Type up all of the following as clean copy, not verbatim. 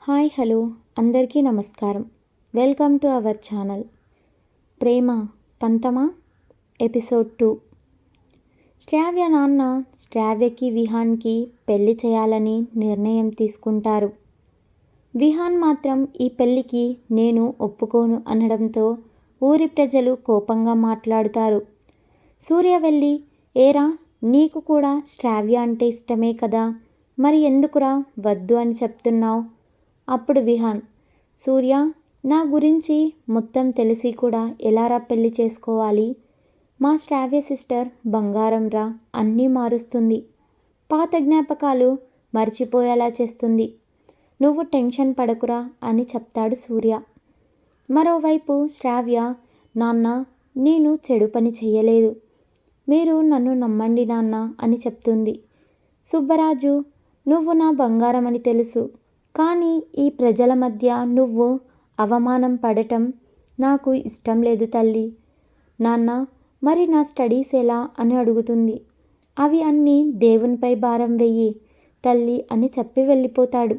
Hi hello అందరికీ నమస్కారం. Welcome to our channel. ప్రేమ పంతమా ఎపిసోడ్ 2. శ్రావ్య నాన్న శ్రావ్యకి విహాన్కి పెళ్లి చేయాలని నిర్ణయం తీసుకుంటారు. విహాన్ మాత్రం ఈ పెళ్లికి నేను ఒప్పుకోను అనడంతో ఊరి ప్రజలు కోపంగా మాట్లాడుతారు. సూర్య వెళ్ళి, ఏరా నీకు కూడా శ్రావ్య అంటే ఇష్టమే కదా, మరి ఎందుకురా వద్దు అని చెప్తున్నావు? అప్పుడు విహాన్, సూర్య నా గురించి మొత్తం తెలిసి కూడా ఎలారా పెళ్లి చేసుకోవాలి? మా శ్రావ్య సిస్టర్ బంగారం రా, అన్నీ మారుస్తుంది, పాత జ్ఞాపకాలు మర్చిపోయేలా చేస్తుంది, నువ్వు టెన్షన్ పడకురా అని చెప్తాడు సూర్య. మరోవైపు శ్రావ్య, నాన్న నేను చెడు పని చెయ్యలేదు, మీరు నన్ను నమ్మండి నాన్న అని చెప్తుంది. సుబ్బరాజు, నువ్వు నా బంగారం అని తెలుసు, కానీ ఈ ప్రజల మధ్య నువ్వు అవమానం పడటం నాకు ఇష్టం లేదు తల్లి. నాన్న మరి నా స్టడీస్ ఎలా అని అడుగుతుంది. అవి అన్నీ దేవునిపై భారం వెయ్యి తల్లి అని చెప్పి వెళ్ళిపోతాడు.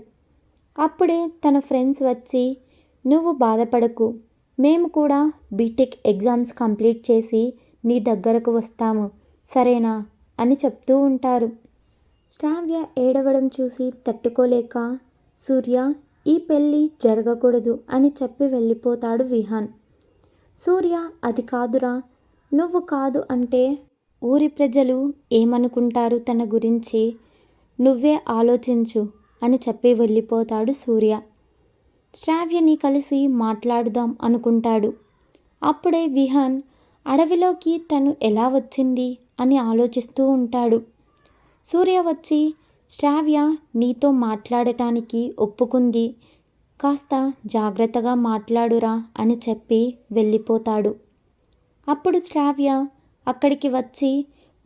అప్పుడే తన ఫ్రెండ్స్ వచ్చి, నువ్వు బాధపడకు, మేము కూడా బీటెక్ ఎగ్జామ్స్ కంప్లీట్ చేసి నీ దగ్గరకు వస్తాము సరేనా అని చెప్తూ ఉంటారు. శ్రావ్య ఏడవడం చూసి తట్టుకోలేక, సూర్య ఈ పెళ్ళి జరగకూడదు అని చెప్పి వెళ్ళిపోతాడు విహాన్. సూర్య, అది కాదురా, నువ్వు కాదు అంటే ఊరి ప్రజలు ఏమనుకుంటారు తన గురించి, నువ్వే ఆలోచించు అని చెప్పి వెళ్ళిపోతాడు సూర్య. శ్రావ్యని కలిసి మాట్లాడుదాం అనుకుంటాడు. అప్పుడే విహాన్ అడవిలోకి తను ఎలా వచ్చింది అని ఆలోచిస్తూ ఉంటాడు. సూర్య వచ్చి, శ్రావ్య నీతో మాట్లాడటానికి ఒప్పుకుంది, కాస్త జాగ్రత్తగా మాట్లాడురా అని చెప్పి వెళ్ళిపోతాడు. అప్పుడు శ్రావ్య అక్కడికి వచ్చి,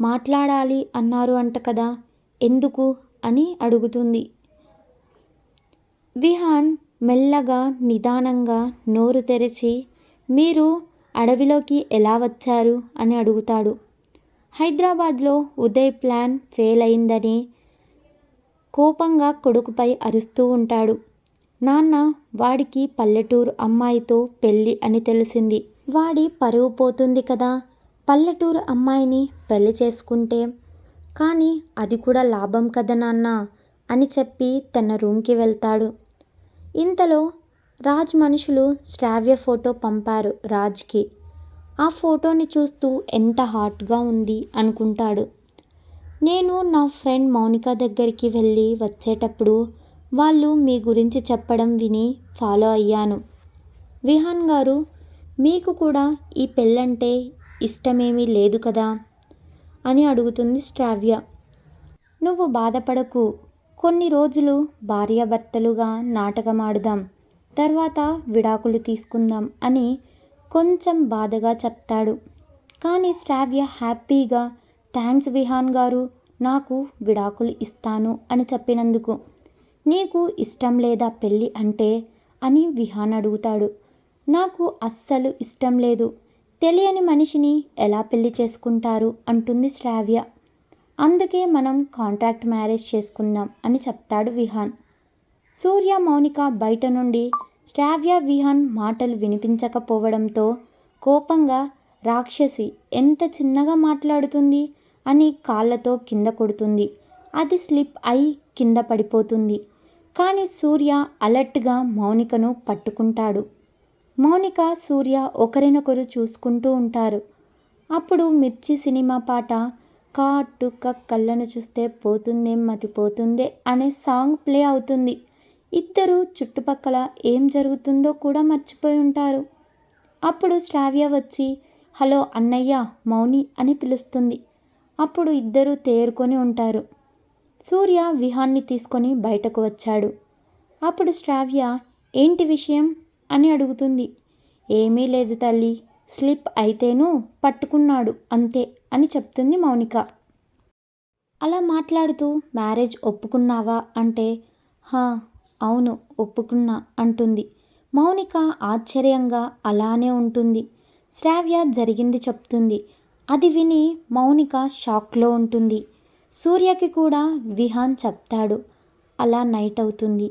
మాట్లాడాలి అన్నారు అంట కదా, ఎందుకు అని అడుగుతుంది. విహాన్ మెల్లగా నిదానంగా నోరు తెరిచి, మీరు అడవిలోకి ఎలా వచ్చారు అని అడుగుతాడు. హైదరాబాద్లో ఉదయ్ ప్లాన్ ఫెయిల్ అయిందని కోపంగా కొడుకుపై అరుస్తూ ఉంటాడు. నాన్న వాడికి పల్లెటూరు అమ్మాయితో పెళ్ళి అని తెలిసింది, వాడి పరువు పోతుంది కదా, పల్లెటూరు అమ్మాయిని పెళ్లి చేసుకుంటే, కానీ అది కూడా లాభం కదా నాన్న అని చెప్పి తన రూమ్కి వెళ్తాడు. ఇంతలో రాజ్ మనుషులు శ్రావ్య ఫోటో పంపారు రాజ్కి. ఆ ఫోటోని చూస్తూ ఎంత హాట్గా ఉంది అనుకుంటాడు. నేను నా ఫ్రెండ్ మౌనిక దగ్గరికి వెళ్ళి వచ్చేటప్పుడు వాళ్ళు మీ గురించి చెప్పడం విని ఫాలో అయ్యాను. విహాన్ గారు, మీకు కూడా ఈ పెళ్ళంటే ఇష్టమేమీ లేదు కదా అని అడుగుతుంది శ్రావ్య. నువ్వు బాధపడకు, కొన్ని రోజులు భార్యాభర్తలుగా నాటకమాడుదాం, తర్వాత విడాకులు తీసుకుందాం అని కొంచెం బాధగా చెప్తాడు. కానీ శ్రావ్య హ్యాపీగా, థ్యాంక్స్ విహాన్ గారు, నాకు విడాకులు ఇస్తాను అని చెప్పినందుకు. నీకు ఇష్టం లేదా పెళ్ళి అంటే అని విహాన్ అడుగుతాడు. నాకు అస్సలు ఇష్టం లేదు, తెలియని మనిషిని ఎలా పెళ్లి చేసుకుంటారు అంటుంది శ్రావ్య. అందుకే మనం కాంట్రాక్ట్ మ్యారేజ్ చేసుకుందాం అని చెప్తాడు విహాన్. సూర్య మౌనిక బయట నుండి శ్రావ్య విహాన్ మాటలు వినిపించకపోవడంతో కోపంగా, రాక్షసి ఎంత చిన్నగా మాట్లాడుతుంది అని కాళ్ళతో కింద కొడుతుంది. అది స్లిప్ అయి కింద పడిపోతుంది. కానీ సూర్య అలర్ట్గా మౌనికను పట్టుకుంటాడు. మౌనిక సూర్య ఒకరినొకరు చూసుకుంటూ ఉంటారు. అప్పుడు మిర్చి సినిమా పాట, కాటుక కళ్ళను చూస్తే పోతుందేం మతిపోతుందే అనే సాంగ్ ప్లే అవుతుంది. ఇద్దరు చుట్టుపక్కల ఏం జరుగుతుందో కూడా మర్చిపోయి ఉంటారు. అప్పుడు శ్రావ్య వచ్చి, హలో అన్నయ్య మౌని అని పిలుస్తుంది. అప్పుడు ఇద్దరు తేరుకొని ఉంటారు. సూర్య విహాన్ని తీసుకొని బయటకు వచ్చాడు. అప్పుడు శ్రావ్య, ఏంటి విషయం అని అడుగుతుంది. ఏమీ లేదు తల్లి, స్లిప్ అయితేనూ పట్టుకున్నాడు అంతే అని చెప్తుంది మౌనిక. అలా మాట్లాడుతూ, మ్యారేజ్ ఒప్పుకున్నావా అంటే, హా అవును ఒప్పుకున్నా అంటుంది. మౌనిక ఆశ్చర్యంగా అలానే ఉంటుంది. శ్రావ్య జరిగింది చెప్తుంది. అది విని మౌనిక షాక్లో ఉంటుంది. సూర్యకి కూడా విహాన్ చెప్తాడు. అలా నైట్ అవుతుంది.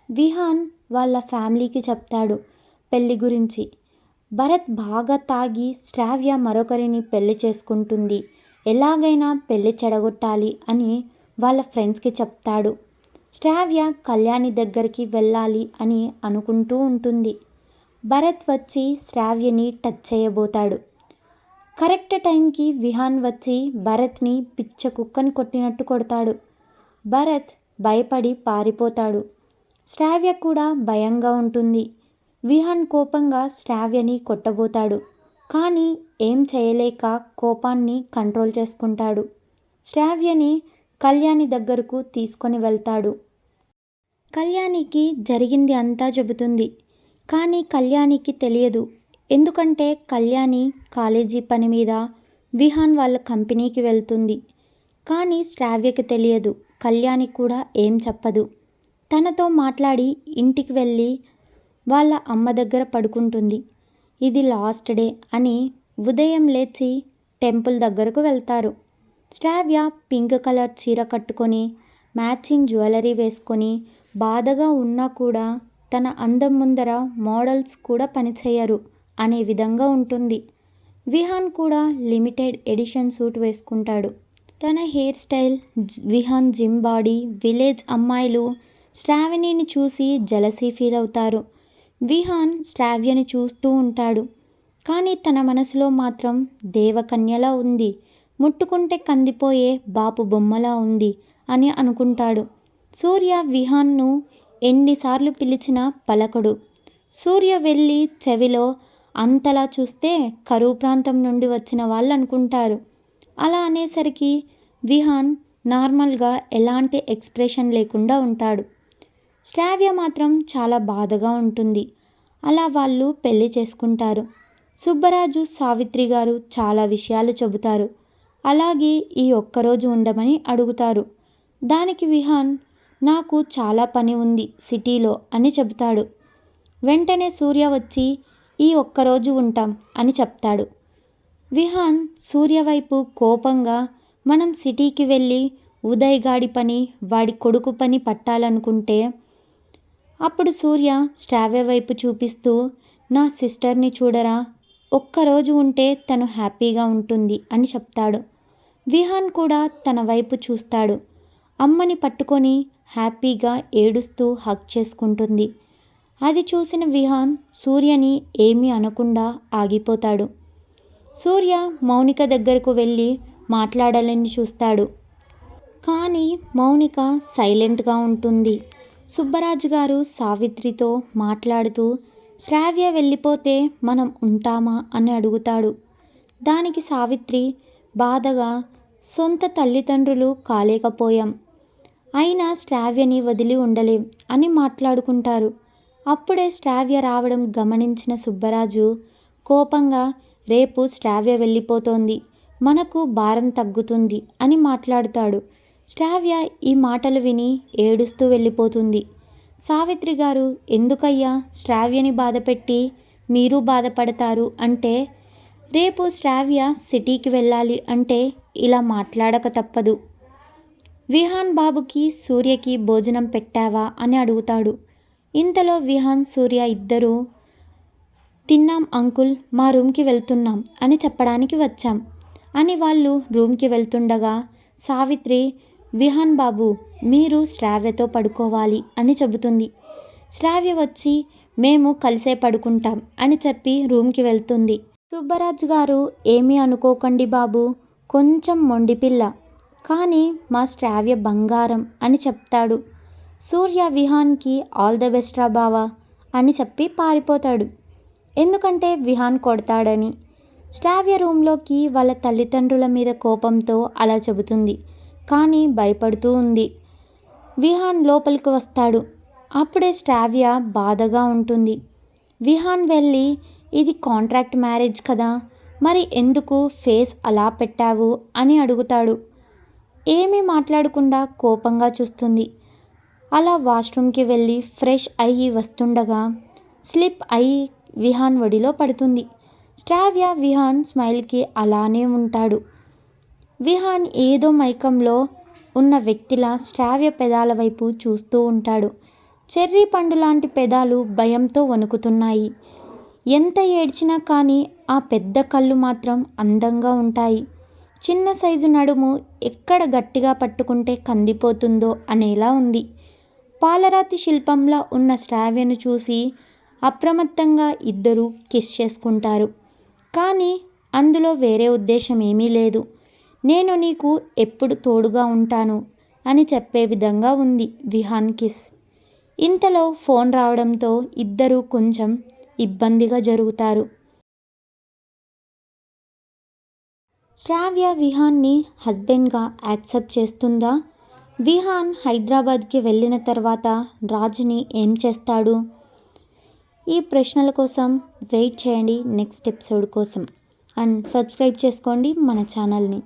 విహాన్ వాళ్ళ ఫ్యామిలీకి చెప్తాడు పెళ్లి గురించి. భరత్ బాగా తాగి శ్రావ్య మరొకరిని పెళ్లి చేసుకుంటుంది, ఎలాగైనా పెళ్లి చెడగొట్టాలి అని వాళ్ళ ఫ్రెండ్స్కి చెప్తాడు. శ్రావ్య కళ్యాణి దగ్గరికి వెళ్ళాలి అని అనుకుంటూ ఉంటుంది. భరత్ వచ్చి శ్రావ్యని టచ్ చేయబోతాడు. కరెక్ట్ టైంకి విహాన్ వచ్చి భరత్ని పిచ్చ కుక్కని కొట్టినట్టు కొడతాడు. భరత్ భయపడి పారిపోతాడు. శ్రావ్య కూడా భయంగా ఉంటుంది. విహాన్ కోపంగా శ్రావ్యని కొట్టబోతాడు. కానీ ఏం చేయలేక కోపాన్ని కంట్రోల్ చేసుకుంటాడు. శ్రావ్యని కళ్యాణి దగ్గరకు తీసుకొని వెళ్తాడు. కళ్యాణికి జరిగింది అంతా చెబుతుంది. కానీ కళ్యాణికి తెలియదు. ఎందుకంటే కళ్యాణి కాలేజీ పని మీద విహాన్ వాళ్ళ కంపెనీకి వెళ్తుంది. కానీ శ్రావ్యకి తెలియదు. కళ్యాణి కూడా ఏం చెప్పదు. తనతో మాట్లాడి ఇంటికి వెళ్ళి వాళ్ళ అమ్మ దగ్గర పడుకుంటుంది. ఇది లాస్ట్ డే అని ఉదయం లేచి టెంపుల్ దగ్గరకు వెళ్తారు. శ్రావ్య పింక్ కలర్ చీర కట్టుకొని మ్యాచింగ్ జ్యువెలరీ వేసుకొని బాధగా ఉన్నా కూడా తన అందం ముందర మోడల్స్ కూడా పనిచేయరు అనే విధంగా ఉంటుంది. విహాన్ కూడా లిమిటెడ్ ఎడిషన్ సూట్ వేసుకుంటాడు. తన hair style, Vihan gym body, village అమ్మాయిలు శ్రావణిని చూసి జలసీ ఫీల్ అవుతారు. విహాన్ శ్రావ్యని చూస్తూ ఉంటాడు. కానీ తన మనసులో మాత్రం దేవకన్యలా ఉంది, ముట్టుకుంటే కందిపోయే బాపు బొమ్మలా ఉంది అని అనుకుంటాడు. సూర్య విహాన్ను ఎన్నిసార్లు పిలిచినా పలకడు. సూర్య వెళ్ళి చెవిలో అంతలా చూస్తే కరువు ప్రాంతం నుండి వచ్చిన వాళ్ళు అనుకుంటారు. అలా అనేసరికి విహాన్ నార్మల్గా ఎలాంటి ఎక్స్ప్రెషన్ లేకుండా ఉంటాడు. శ్రావ్య మాత్రం చాలా బాధగా ఉంటుంది. అలా వాళ్ళు పెళ్లి చేసుకుంటారు. సుబ్బరాజు, సావిత్రి గారు చాలా విషయాలు చెబుతారు. అలాగే ఈ ఒక్కరోజు ఉండమని అడుగుతారు. దానికి విహాన్ నాకు చాలా పని ఉంది సిటీలో అని చెబుతాడు. వెంటనే సూర్య వచ్చి ఈ ఒక్కరోజు ఉంటాం అని చెప్తాడు. విహాన్ సూర్య వైపు కోపంగా మనం సిటీకి వెళ్ళి ఉదయ్ గాడి పని, వాడి కొడుకు పని పట్టాలనుకుంటే, అప్పుడు సూర్య శ్రావ్య వైపు చూపిస్తూ నా సిస్టర్ని చూడరా, ఒక్కరోజు ఉంటే తను హ్యాపీగా ఉంటుంది అని చెప్తాడు. విహాన్ కూడా తన వైపు చూస్తాడు. అమ్మని పట్టుకొని హ్యాపీగా ఏడుస్తూ హగ్ చేసుకుంటుంది. అది చూసిన విహాన్ సూర్యని ఏమీ అనకుండా ఆగిపోతాడు. సూర్య మౌనిక దగ్గరకు వెళ్ళి మాట్లాడాలని చూస్తాడు. కానీ మౌనిక సైలెంట్గా ఉంటుంది. సుబ్బరాజు గారు సావిత్రితో మాట్లాడుతూ శ్రావ్య వెళ్ళిపోతే మనం ఉంటామా అని అడుగుతాడు. దానికి సావిత్రి బాధగా సొంత తల్లిదండ్రులు కాలేకపోయాం, అయినా శ్రావ్యని వదిలి ఉండలేం అని మాట్లాడుకుంటారు. అప్పుడే శ్రావ్య రావడం గమనించిన సుబ్బరాజు కోపంగా రేపు శ్రావ్య వెళ్ళిపోతోంది, మనకు భారం తగ్గుతుంది అని మాట్లాడుతాడు. శ్రావ్య ఈ మాటలు విని ఏడుస్తూ వెళ్ళిపోతుంది. సావిత్రి గారు ఎందుకయ్యా శ్రావ్యని బాధపెట్టి మీరు బాధపడతారు అంటే, రేపు శ్రావ్య సిటీకి వెళ్ళాలి అంటే ఇలా మాట్లాడక తప్పదు. విహాన్ బాబుకి సూర్యకి భోజనం పెట్టావా అని అడుగుతాడు. ఇంతలో విహాన్, సూర్య ఇద్దరూ తిన్నాం అంకుల్, మా రూమ్కి వెళ్తున్నాం అని చెప్పడానికి వచ్చాం అని వాళ్ళు రూమ్కి వెళ్తుండగా సావిత్రి విహాన్ బాబు మీరు శ్రావ్యతో పడుకోవాలి అని చెబుతుంది. శ్రావ్య వచ్చి మేము కలిసే పడుకుంటాం అని చెప్పి రూమ్కి వెళ్తుంది. సుబ్బరాజు గారు ఏమీ అనుకోకండి బాబు, కొంచెం మొండిపిల్ల, కానీ మా శ్రావ్య బంగారం అని చెప్తాడు. సూర్య విహాన్కి ఆల్ ద బెస్ట్ రా బావా అని చెప్పి పారిపోతాడు. ఎందుకంటే విహాన్ కొడతాడని. శ్రావ్య రూమ్లోకి వాళ్ళ తల్లిదండ్రుల మీద కోపంతో అలా చెబుతుంది. కానీ భయపడుతూ ఉంది. విహాన్ లోపలికి వస్తాడు. అప్పుడే శ్రావ్య బాధగా ఉంటుంది. విహాన్ వెళ్ళి ఇది కాంట్రాక్ట్ మ్యారేజ్ కదా, మరి ఎందుకు ఫేస్ అలా పెట్టావు అని అడుగుతాడు. ఏమీ మాట్లాడకుండా కోపంగా చూస్తుంది. అలా వాష్రూమ్కి వెళ్ళి ఫ్రెష్ అయ్యి వస్తుండగా స్లిప్ అయ్యి విహాన్ ఒడిలో పడుతుంది. శ్రావ్య విహాన్ స్మైల్కి అలానే ఉంటాడు. విహాన్ ఏదో మైకంలో ఉన్న వ్యక్తిలా శ్రావ్య పెదాల వైపు చూస్తూ ఉంటాడు. చెర్రీ పండు లాంటి పెదాలు భయంతో వణుకుతున్నాయి. ఎంత ఏడ్చినా కానీ ఆ పెద్ద కళ్ళు మాత్రం అందంగా ఉంటాయి. చిన్న సైజు నడుము ఎక్కడ గట్టిగా పట్టుకుంటే కందిపోతుందో అనేలా ఉంది. పాలరాతి శిల్పంలా ఉన్న శ్రావ్యను చూసి అప్రమత్తంగా ఇద్దరూ కిస్ చేసుకుంటారు. కానీ అందులో వేరే ఉద్దేశం ఏమీ లేదు. నేను నీకు ఎప్పుడు తోడుగా ఉంటాను అని చెప్పే విధంగా ఉంది విహాన్ కిస్. ఇంతలో ఫోన్ రావడంతో ఇద్దరూ కొంచెం ఇబ్బందిగా జరుగుతారు. శ్రావ్య విహాన్ని హస్బెండ్గా యాక్సెప్ట్ చేస్తుందా? విహాన్ హైదరాబాద్కి వెళ్ళిన తర్వాత రాజ్ని ఏం చేస్తాడు? ఈ ప్రశ్నల కోసం వెయిట్ చేయండి నెక్స్ట్ ఎపిసోడ్ కోసం. అండ్ సబ్స్క్రైబ్ చేసుకోండి మన ఛానల్ని.